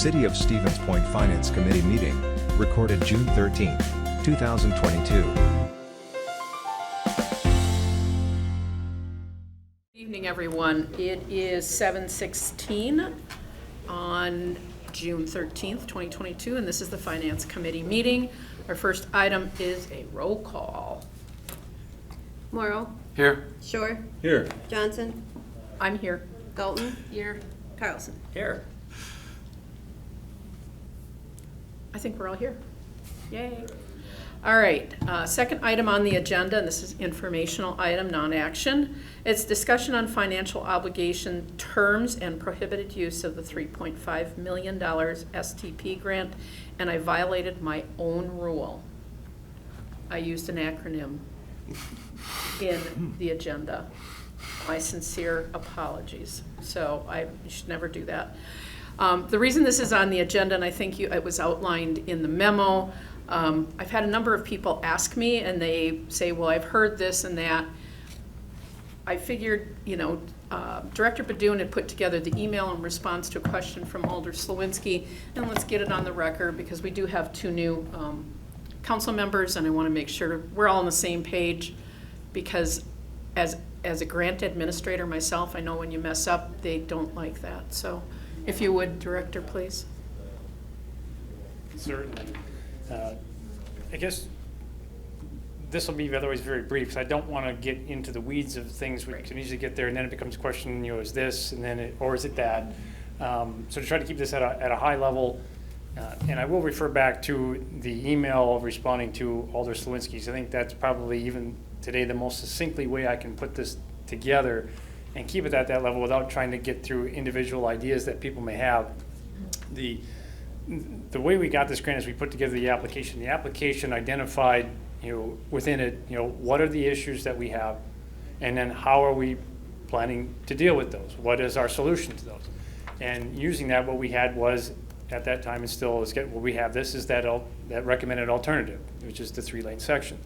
City of Stevens Point Finance Committee meeting, recorded June 13, 2022. Good evening, everyone. It is 7:16 on June 13th, 2022, and this is the Finance Committee meeting. Our first item is a roll call. Morrow. Here. Shore. Here. Johnson. I'm here. Galton. Here. Carlson. Here. I think we're all here. Yay. All right, second item on the agenda, and this is informational item, non-action. It's discussion on financial obligation terms and prohibited use of the $3.5 million STP grant, and I violated my own rule. I used an acronym in the agenda. My sincere apologies. So you should never do that. The reason this is on the agenda, and I think it was outlined in the memo, I've had a number of people ask me, and they say, well, I've heard this and that. I figured, Director Badoon had put together the email in response to a question from Alder Slawinski, and let's get it on the record because we do have two new council members, and I want to make sure we're all on the same page, because as a grant administrator myself, I know when you mess up, they don't like that. So if you would, Director, please. Certainly. I guess this will be otherwise very brief, because I don't want to get into the weeds of things. We can easily get there, and then it becomes a question, is this, and then or is it that? So to try to keep this at a high level, and I will refer back to the email responding to Alder Slawinski's. I think that's probably even today the most succinctly way I can put this together and keep it at that level without trying to get through individual ideas that people may have. The way we got this grant is we put together the application. The application identified, within it, what are the issues that we have, and then how are we planning to deal with those? What is our solution to those? And using that, what we had was, at that time and still is, what we have this is that recommended alternative, which is the 3-lane section.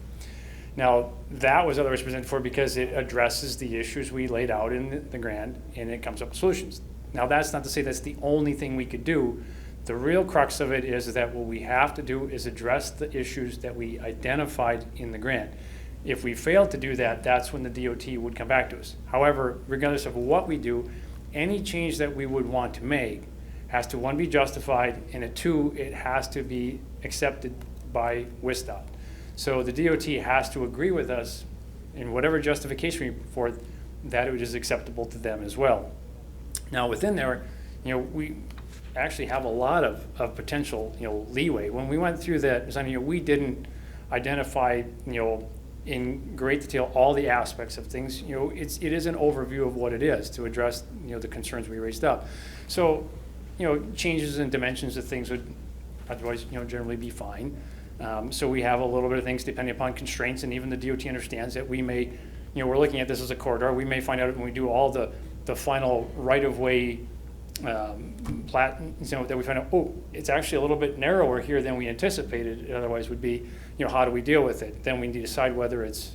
Now, that was otherwise presented for because it addresses the issues we laid out in the grant, and it comes up with solutions. Now, that's not to say that's the only thing we could do. The real crux of it is that what we have to do is address the issues that we identified in the grant. If we fail to do that, that's when the DOT would come back to us. However, regardless of what we do, any change that we would want to make has to, one, be justified, and two, it has to be accepted by WSDOT. So the DOT has to agree with us in whatever justification we put forth that it is acceptable to them as well. Now within there, we actually have a lot of potential, leeway. When we went through that design, we didn't identify, in great detail all the aspects of things. It is an overview of what it is to address, the concerns we raised up. So, changes in dimensions of things would otherwise, generally be fine. So we have a little bit of things depending upon constraints, and even the DOT understands that we may, we're looking at this as a corridor. We may find out when we do all the final right-of-way plat, that we find out, it's actually a little bit narrower here than we anticipated. It otherwise would be, how do we deal with it? Then we need to decide whether it's,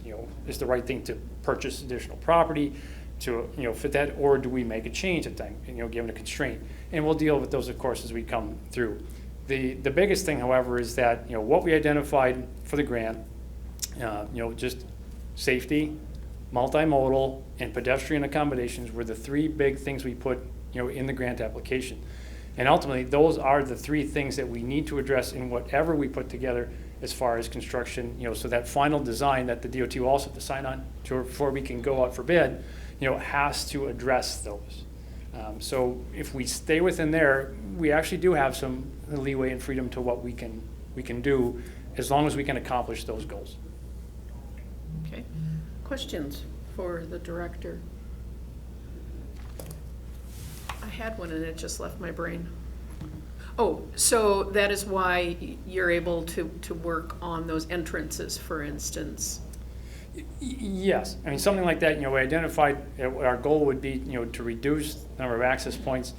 is the right thing to purchase additional property to, fit that, or do we make a change at time, given a constraint? And we'll deal with those, of course, as we come through. The biggest thing, however, is that, what we identified for the grant, just safety, multimodal, and pedestrian accommodations were the three big things we put, in the grant application. And ultimately, those are the three things that we need to address in whatever we put together as far as construction, so that final design that the DOT will also have to sign on to before we can go out for bid, has to address those. So if we stay within there, we actually do have some leeway and freedom to what we can do, as long as we can accomplish those goals. Okay. Questions for the director? I had one and it just left my brain. Oh, so that is why you're able to work on those entrances, for instance? Yes. I mean, something like that, we identified what our goal would be, to reduce the number of access points.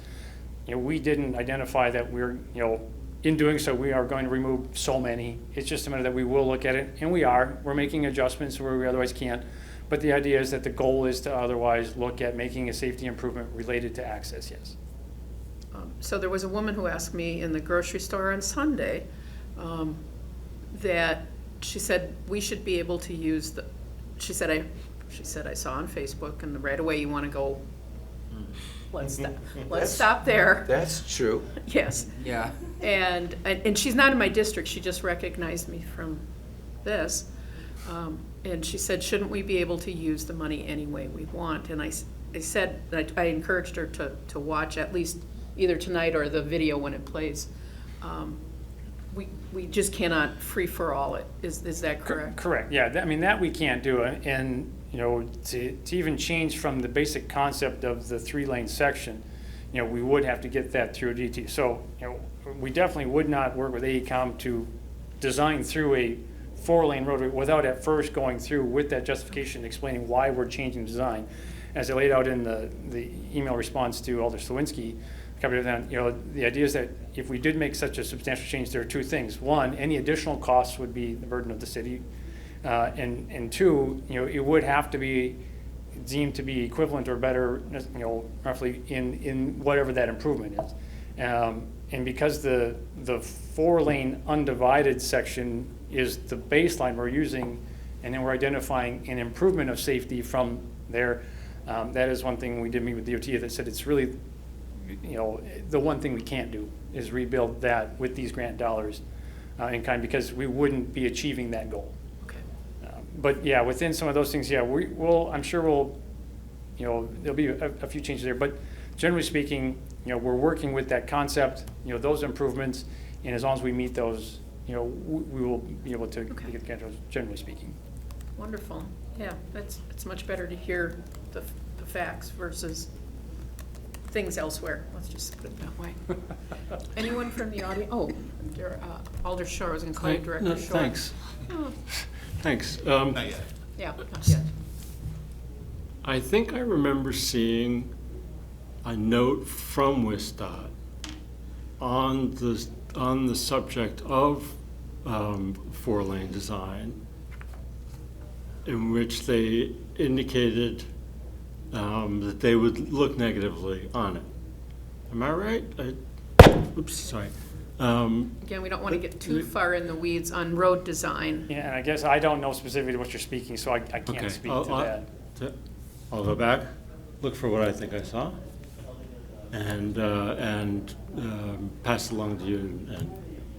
We didn't identify that we're, in doing so, we are going to remove so many. It's just a matter that we will look at it, and we're making adjustments where we otherwise can't. But the idea is that the goal is to otherwise look at making a safety improvement related to access, yes. So there was a woman who asked me in the grocery store on Sunday that she said we should be able to use the, she said I saw on Facebook and right away you want to go, let's stop there. That's true. Yes. Yeah. And she's not in my district, she just recognized me from this. And she said, shouldn't we be able to use the money any way we want? And I said, I encouraged her to watch at least either tonight or the video when it plays. We just cannot free-for-all it, is that correct? Correct, yeah, I mean, that we can't do, and, you know, to even change from the basic concept of the 3-lane section, you know, we would have to get that through a DT. So, you know, we definitely would not work with AECom to design through a 4-lane roadway without at first going through with that justification, explaining why we're changing design. As I laid out in the email response to Alder Slawinski, you know, the idea is that if we did make such a substantial change, there are two things. One, any additional costs would be the burden of the city. And two, you know, it would have to be deemed to be equivalent or better, you know, roughly in whatever that improvement is. And because the 4-lane undivided section is the baseline we're using, and then we're identifying an improvement of safety from there, that is one thing we did meet with DOT that said it's really, you know, the one thing we can't do is rebuild that with these grant dollars in kind, because we wouldn't be achieving that goal. Okay. But yeah, within some of those things, yeah, I'm sure we'll, you know, there'll be a few changes there, but generally speaking, you know, we're working with that concept, you know, those improvements, and as long as we meet those, you know, we will be able to get those, generally speaking. Wonderful, yeah, it's much better to hear the facts versus things elsewhere, let's just put it that way. Anyone from the audience? Oh, Alder Shore, I was gonna call you Director No, Shore. thanks. Oh, Thanks. Not yet. yeah, not yet. I think I remember seeing a note from WISDOT on the subject of 4-lane design, in which they indicated that they would look negatively on it. Am I right? Oops, sorry. Again, we don't want to get too far in the weeds on road design. Yeah, and I guess I don't know specifically what you're speaking, so I can't Okay. speak to that. I'll go back, look for what I think I saw, and pass it along to you, and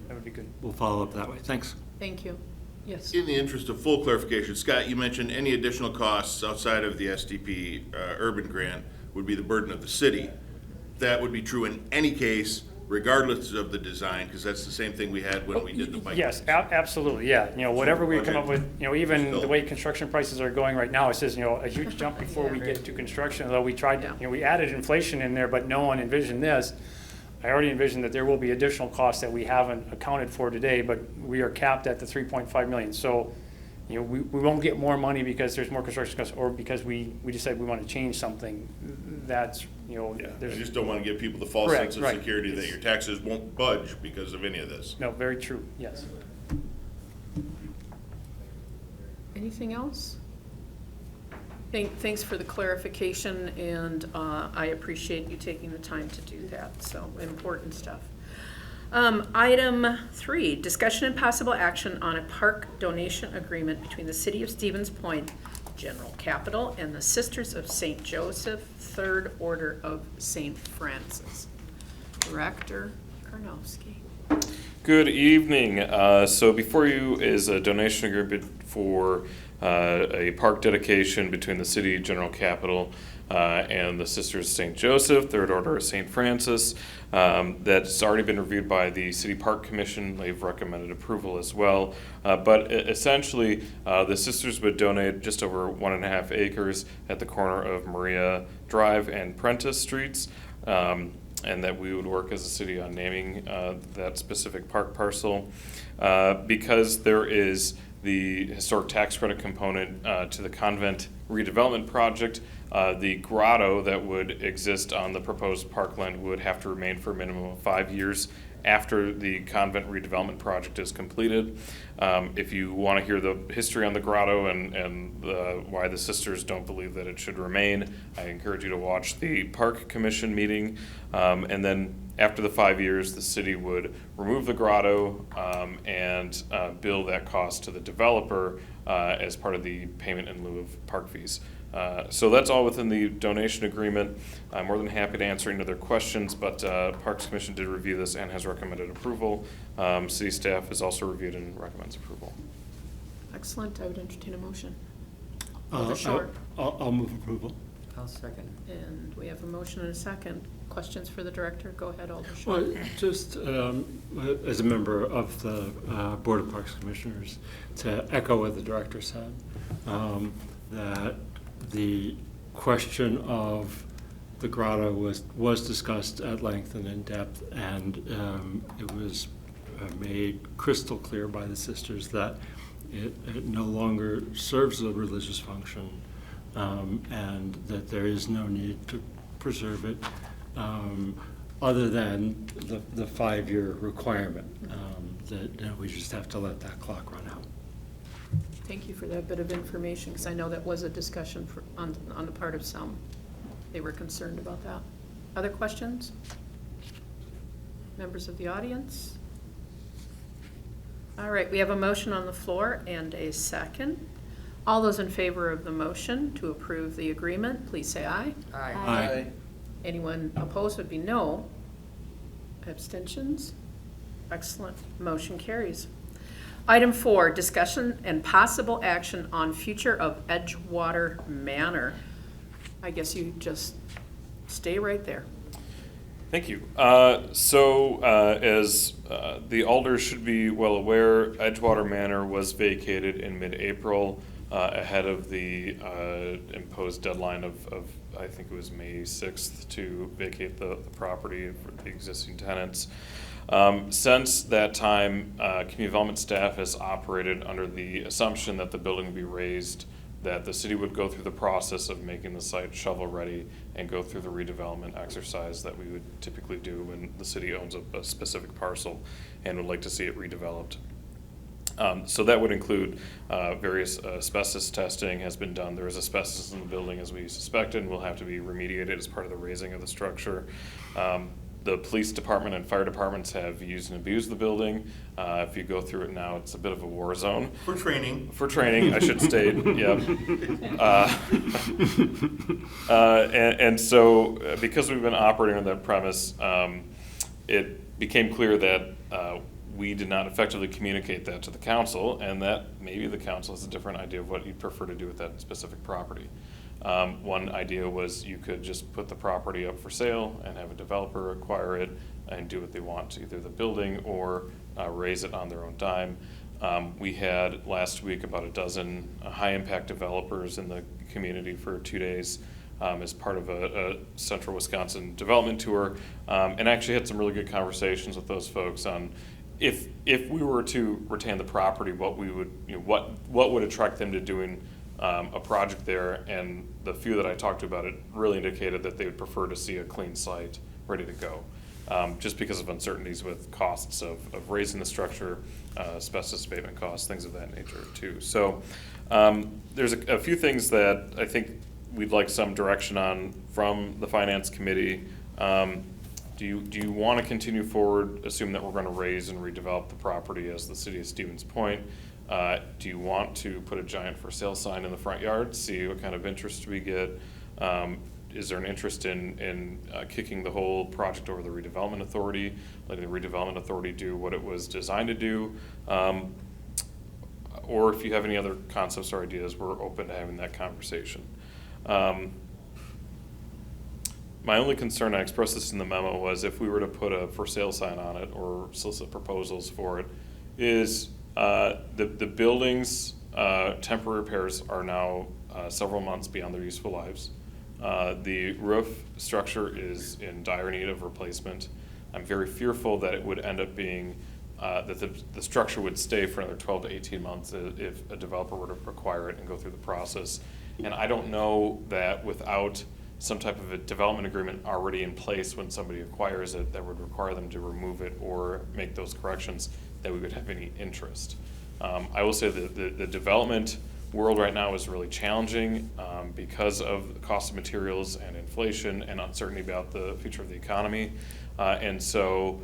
That would be good. we'll follow up that way. Thanks. Thank you. Yes. In the interest of full clarification, Scott, you mentioned any additional costs outside of the SDP urban grant would be the burden of the city. That would be true in any case, regardless of the design, because that's the same thing we had when we did the bike. Yes, absolutely, yeah. You know, whatever we come up with, you know, even the Still. way construction prices are going right now, it says, you know, a huge jump before we get to construction, although we tried, Yeah. you know, we added inflation in there, but no one envisioned this. I already envisioned that there will be additional costs that we haven't accounted for today, but we are capped at the 3.5 million. So, you know, we won't get more money because there's more construction costs, or because we decide we want to change something. That's, you know, Yeah, I there's, just don't want to give people the false Correct, sense of right. security that your taxes won't budge because of any of this. no, very true, yes. Anything else? Thanks for the clarification, and I appreciate you taking the time to do that, so important stuff. Item 3, discussion and possible action on a park donation agreement between the City of Stevens Point General Capital and the Sisters of St. Joseph, Third Order of St. Francis. Director Karnowski. Good evening. So before you is a donation agreement for a park dedication between the City General Capital and the Sisters of St. Joseph, Third Order of St. Francis. That's already been reviewed by the City Park Commission. They've recommended approval as well. But essentially, the Sisters would donate just over 1.5 acres at the corner of Maria Drive and Prentice Streets. And that we would work as a city on naming that specific park parcel. Because there is the historic tax credit component to the convent redevelopment project, the grotto that would exist on the proposed parkland would have to remain for a minimum of 5 years after the convent redevelopment project is completed. If you want to hear the history on the grotto and why the sisters don't believe that it should remain, I encourage you to watch the Park Commission meeting. And then after the 5 years, the city would remove the grotto and bill that cost to the developer as part of the payment in lieu of park fees. So that's all within the donation agreement. I'm more than happy to answer any other questions, but Parks Commission did review this and has recommended approval. City staff has also reviewed and recommends approval. Excellent. I would entertain a motion. Alder Short. I'll move approval. I'll second. And we have a motion and a second. Questions for the director? Go ahead, Alder Short. Well, just as a member of the Board of Parks Commissioners, to echo what the director said, that the question of the grotto was discussed at length and in depth, and it was made crystal clear by the sisters that it no longer serves a religious function, and that there is no need to preserve it other than the 5-year requirement, that we just have to let that clock run out. Thank you for that bit of information, because I know that was a discussion on the part of some. They were concerned about that. Other questions? Members of the audience? All right, we have a motion on the floor and a second. All those in favor of the motion to approve the agreement, please say aye. Aye. Anyone opposed would be no. Abstentions? Excellent. Motion carries. Item 4, discussion and possible action on future of Edgewater Manor. I guess you just stay right there. Thank you. As the alders should be well aware, Edgewater Manor was vacated in mid-April ahead of the imposed deadline of I think it was May 6th to vacate the property for the existing tenants. Since that time, community development staff has operated under the assumption that the building would be raised, that the city would go through the process of making the site shovel-ready and go through the redevelopment exercise that we would typically do when the city owns a specific parcel and would like to see it redeveloped. So that would include various asbestos testing has been done. There is asbestos in the building as we suspected and will have to be remediated as part of the raising of the structure. The police department and fire departments have used and abused the building. If you go through it now, it's a bit of a war zone. For training. For training, I should state, yep. And so, because we've been operating on that premise, it became clear that we did not effectively communicate that to the council, and that maybe the council has a different idea of what you'd prefer to do with that specific property. One idea was you could just put the property up for sale and have a developer acquire it and do what they want to either the building or raise it on their own dime. We had last week about a dozen high-impact developers in the community for 2 days as part of a Central Wisconsin development tour, and actually had some really good conversations with those folks on if we were to retain the property, what we would, what would attract them to doing a project there. And the few that I talked to about it really indicated that they would prefer to see a clean site ready to go, just because of uncertainties with costs of raising the structure, asbestos abatement costs, things of that nature too. So there's a few things that I think we'd like some direction on from the Finance Committee. Do you want to continue forward, assume that we're going to raise and redevelop the property as the city of Stevens Point? Do you want to put a giant for sale sign in the front yard, see what kind of interest we get? Is there an interest in kicking the whole project over the redevelopment authority, letting the redevelopment authority do what it was designed to do? Or if you have any other concepts or ideas, we're open to having that conversation. My only concern, I expressed this in the memo, was if we were to put a for sale sign on it or solicit proposals for it, is the building's temporary repairs are now several months beyond their useful lives. The roof structure is in dire need of replacement. I'm very fearful that it would end up being that the structure would stay for another 12 to 18 months if a developer were to acquire it and go through the process. And I don't know that without some type of a development agreement already in place when somebody acquires it that would require them to remove it or make those corrections, that we would have any interest. I will say that the development world right now is really challenging because of the cost of materials and inflation and uncertainty about the future of the economy. And so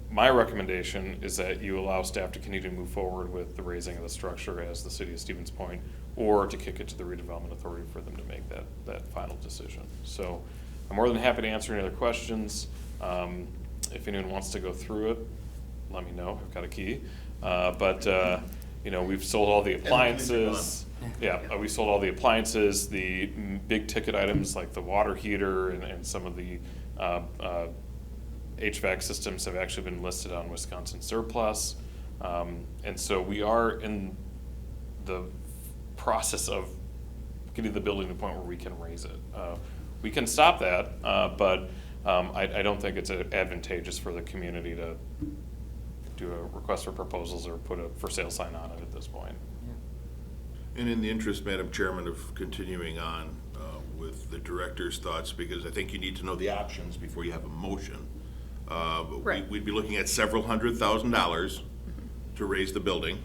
my recommendation is that you allow staff to continue to move forward with the raising of the structure as the city of Stevens Point, or to kick it to the redevelopment authority for them to make that final decision. So I'm more than happy to answer any other questions. If anyone wants to go through it, let me know. I've got a key. You know, we've sold all the appliances. Yeah, we sold all the appliances, the big ticket items like the water heater and some of the HVAC systems have actually been listed on Wisconsin surplus. And so we are in the process of getting the building to the point where we can raise it. We can stop that, but I don't think it's advantageous for the community to do a request for proposals or put a for sale sign on it at this point. And in the interest, Madam Chairman, of continuing on with the director's thoughts, because I think you need to know the options before you have a motion. Right. We'd be looking at several $100,000 to raise the building.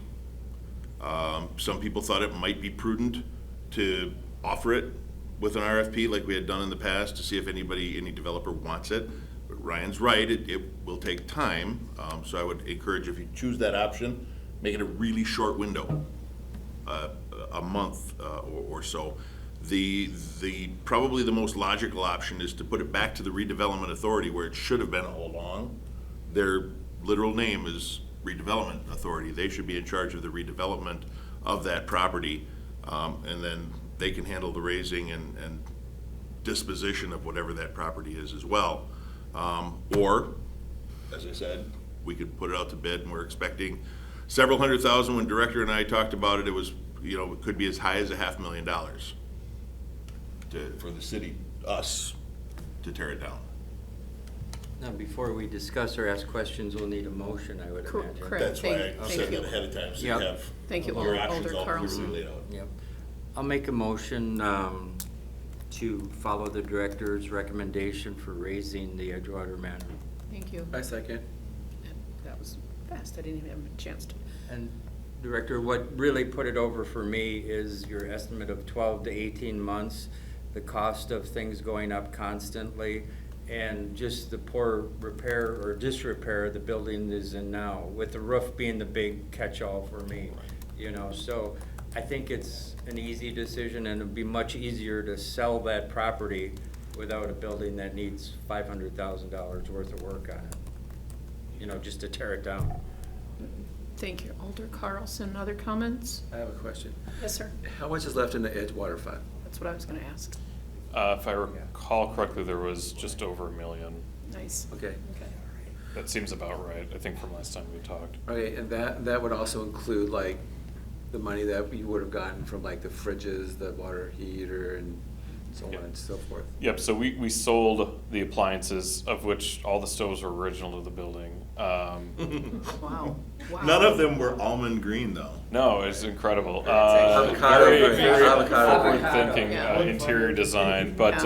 Some people thought it might be prudent to offer it with an RFP like we had done in the past to see if any developer wants it. But Ryan's right, it will take time. So I would encourage, if you choose that option, make it a really short window, a month or so. Probably the most logical option is to put it back to the redevelopment authority where it should have been all along. Their literal name is redevelopment authority. They should be in charge of the redevelopment of that property, and then they can handle the raising and disposition of whatever that property is as well. Or, as I said, we could put it out to bid, and we're expecting several $100,000. When Director and I talked about it, it was, it could be as high as $500,000 for the city, us, to tear it down. Now, before we discuss or ask questions, we'll need a motion, I would imagine. Correct. That's why I Thank said you. that ahead of time, so you Yep. have Thank you, your options Alder all clearly Carlson. laid out. Yep. I'll make a motion to follow the director's recommendation for raising the Edgewater Manor. Thank you. I second. That was fast. I didn't even have a chance to. And Director, what really put it over for me is your estimate of 12 to 18 months, the cost of things going up constantly, and just the poor repair or disrepair the building is in now, with the roof being the big catch-all for me. So I think it's an easy decision, and it'd be much easier to sell that property without a building that needs $500,000 worth of work on it. Just to tear it down. Thank you. Alder Carlson, other comments? I have a question. Yes, sir. How much is left in the Edgewater Fund? That's what I was going to ask. If I recall correctly, there was just over $1 million. Nice. Okay. That seems about right, I think, from last time we talked. Okay, and that would also include like the money that you would have gotten from like the fridges, the water heater, and so on and so forth. Yep, so we sold the appliances, of which all the stoves were original to the building. Wow. Wow. None of them were almond green, though. No, it's incredible. Avocado Very, green. very Avocado green. forward-thinking Yeah. interior design, but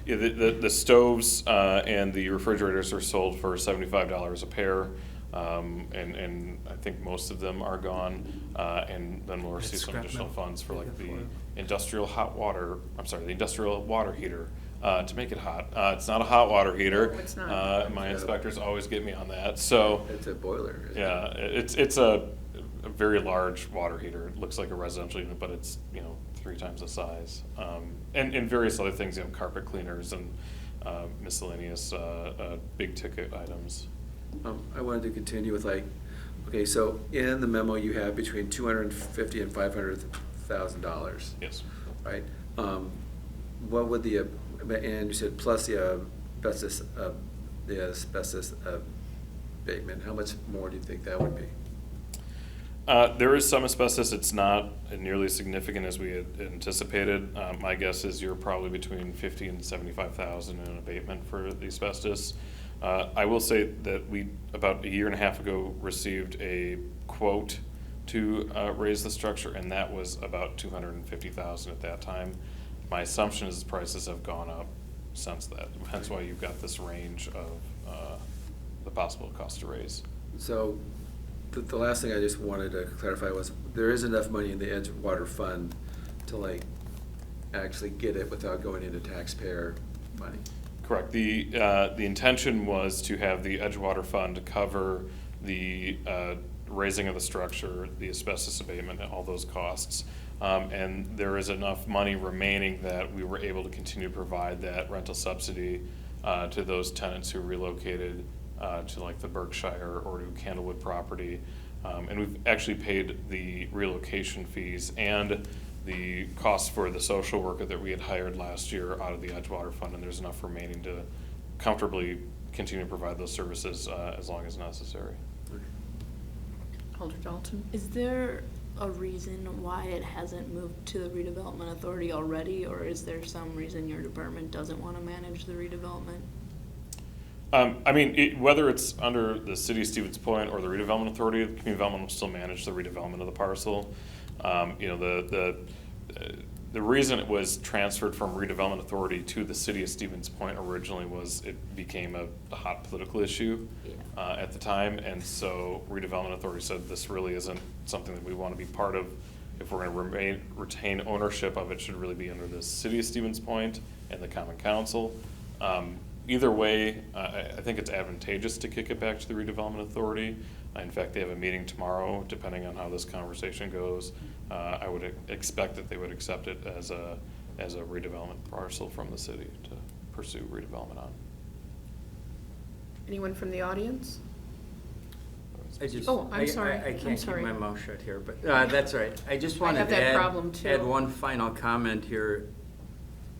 yeah, the stoves and the refrigerators are sold for $75 a pair, and I think most of them are gone, and then we'll receive some additional funds for like the industrial water heater. To make it hot. It's not a hot water heater. No, it's not. My inspectors always get me on that, so. It's a boiler. Isn't Yeah, it's a very large water heater. It looks like a residential unit, but it's, 3 times the size. And various other things, carpet cleaners and miscellaneous big ticket items. I wanted to continue with okay, so in the memo you have between $250,000 and $500,000, Yes. right? What would and you said plus the asbestos abatement, how much more do you think that would be? There is some asbestos. It's not nearly as significant as we had anticipated. My guess is you're probably between $50,000 and $75,000 in an abatement for the asbestos. I will say that we, about a year and a half ago, received a quote to raise the structure, and that was about $250,000 at that time. My assumption is the prices have gone up since that. That's why you've got this range of the possible cost to raise. So, the last thing I just wanted to clarify was, there is enough money in the Edgewater Fund to like, actually get it without going into taxpayer money. Correct. The intention was to have the Edgewater Fund cover the raising of the structure, the asbestos abatement, and all those costs. And there is enough money remaining that we were able to continue to provide that rental subsidy to those tenants who relocated to like the Berkshire or to Candlewood property. And we've actually paid the relocation fees and the costs for the social worker that we had hired last year out of the Edgewater Fund, and there's enough remaining to comfortably continue to provide those services as long as necessary. Alder Dalton? Is there a reason why it hasn't moved to the redevelopment authority already, or is there some reason your department doesn't want to manage the redevelopment? I mean, whether it's under the city of Stevens Point or the redevelopment authority, the community development will still manage the redevelopment of the parcel. You know, the reason it was transferred from redevelopment authority to the city of Stevens Point originally was it became a hot political issue at the time, and so redevelopment authority said this really isn't something that we want to be part of. If we're going to retain ownership of it, should really be under the city of Stevens Point and the Common Council. Either way, I think it's advantageous to kick it back to the redevelopment authority. In fact, they have a meeting tomorrow. Depending on how this conversation goes, I would expect that they would accept it as a redevelopment parcel from the city to pursue redevelopment on. Anyone from the audience? Oh, I'm sorry. I I'm can't keep sorry. my mouth shut here, but that's all right. I just wanted have to that problem, too. add one final comment here.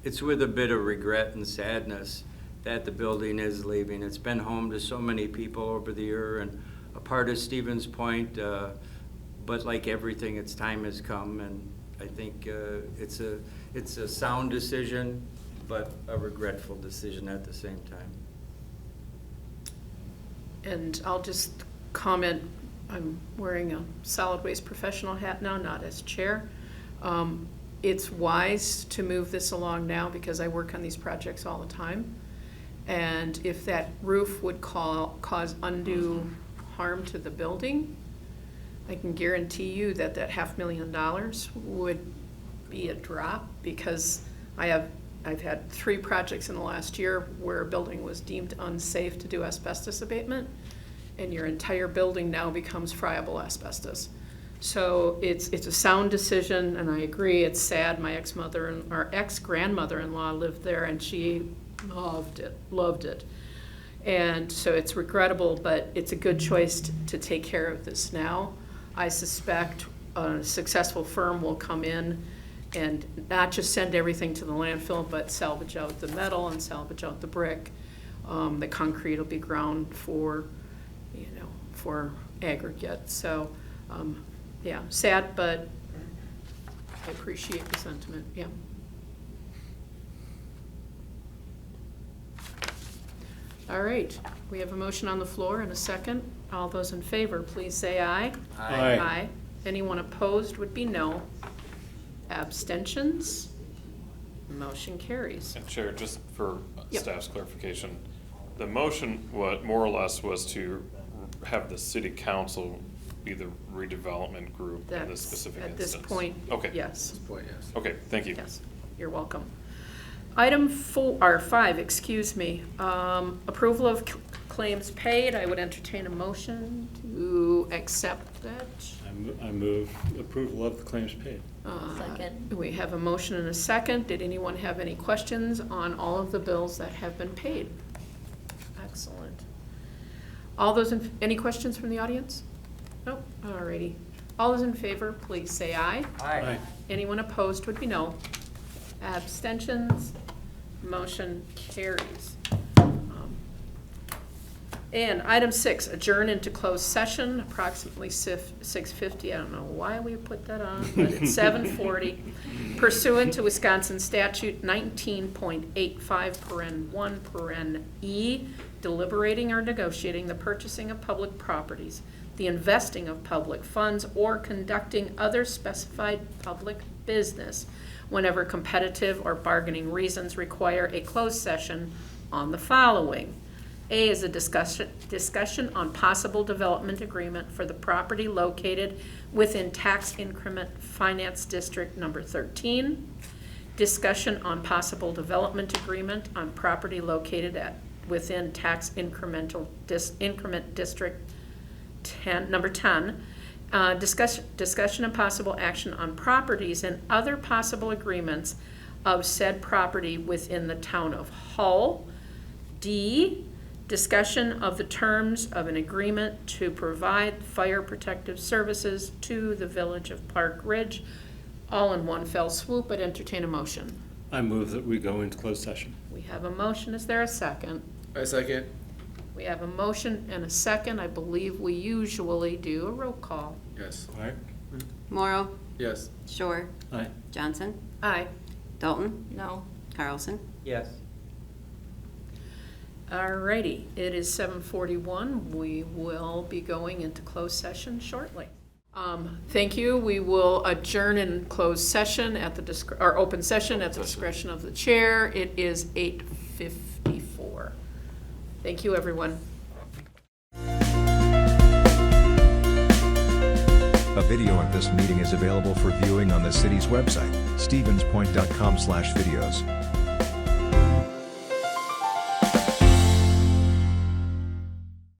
It's with a bit of regret and sadness that the building is leaving. It's been home to so many people over the year and a part of Stevens Point, but like everything, its time has come, and I think it's a sound decision, but a regretful decision at the same time. And I'll just comment, I'm wearing a solid waste professional hat now, not as chair. It's wise to move this along now because I work on these projects all the time. And if that roof would cause undue harm to the building, I can guarantee you that that $500,000 would be a drop, because I've had 3 projects in the last year where a building was deemed unsafe to do asbestos abatement, and your entire building now becomes friable asbestos. So it's a sound decision, and I agree, it's sad. My ex-grandmother-in-law lived there, and she loved it. And so it's regrettable, but it's a good choice to take care of this now. I suspect a successful firm will come in and not just send everything to the landfill, but salvage out the metal and salvage out the brick. The concrete will be ground for aggregate. So, yeah, sad, but I appreciate the sentiment, yeah. All right, we have a motion on the floor and a second. All those in favor, please say aye. Aye. Aye. Anyone opposed would be no. Abstentions? Motion carries. And Chair, just for Yep. staff's clarification, the motion, more or less, was to have the city council be the redevelopment group in this specific At instance. this point, Okay. yes. Point, yes. Okay, thank you. Yes, you're welcome. Item 5, excuse me, approval of claims paid. I would entertain a motion to accept that. I move approval of the claims paid. Second. We have a motion and a second. Did anyone have any questions on all of the bills that have been paid? Excellent. All those, any questions from the audience? Nope, all righty. All those in favor, please say aye. Aye. Anyone opposed would be no. Abstentions? Motion carries. And item 6, adjourn into closed session, approximately 6:50. I don't know why we put that on, but it's 7:40. Pursuant to Wisconsin statute 19.85 (1) deliberating or negotiating the purchasing of public properties. the investing of public funds, or conducting other specified public business whenever competitive or bargaining reasons require a closed session on the following. A is a discussion on possible development agreement for the property located within tax increment finance district number 13. Discussion on possible development agreement on property located within tax increment district 10, number 10. Discussion and possible action on properties and other possible agreements of said property within the town of Hull. D, discussion of the terms of an agreement to provide fire protective services to the village of Park Ridge, all in one fell swoop. I'd entertain a motion. I move that we go into closed session. We have a motion. Is there a second? I second. We have a motion and a second. I believe we usually do a roll call. Yes. All right? Morrow, Yes. Shore, Aye. Johnson, Aye. Dalton, No. Carlson. Yes. Alrighty, it is 7:41. We will be going into closed session shortly. Thank you. We will adjourn in closed session at the, or open session at the discretion of the chair. It is 8:54. Thank you, everyone. A video of this meeting is available for viewing on the city's website, stevenspoint.com/videos.